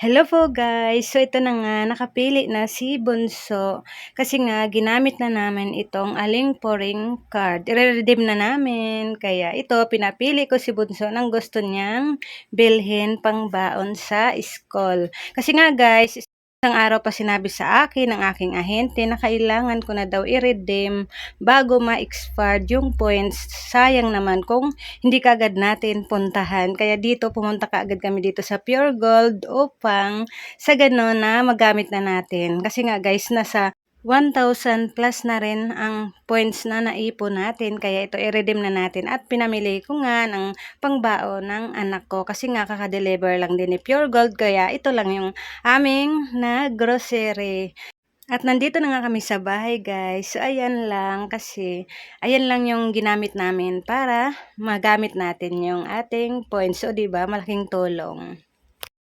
Hello po guys! So ito na nga, nakapili na si Bunso. Kasi nga, ginamit na namin itong Aling Poring card. I-redeem na namin. Kaya ito, pinapili ko si Bunso ng gusto niyang bilhin pang baon sa school. Kasi nga guys, isang araw pa sinabi sa akin ng aking ahente na kailangan ko na daw i-redeem bago ma-expired yung points. Sayang naman kung hindi kaagad natin puntahan. Kaya dito, pumunta kaagad kami dito sa Pure Gold upang sa gano'n na magamit na natin. Kasi nga guys, nasa 1,000 plus na rin ang points na naipon natin. Kaya ito i-redeem na natin. At pinamili ko nga ng pangbaon ng anak ko. Kasi nga kaka-deliver lang din ni Pure Gold. Kaya ito lang yung aming na grocery. At nandito na nga kami sa bahay guys. So ayan lang kasi ayan lang yung ginamit namin para magamit natin yung ating points. So 'di ba, malaking tulong.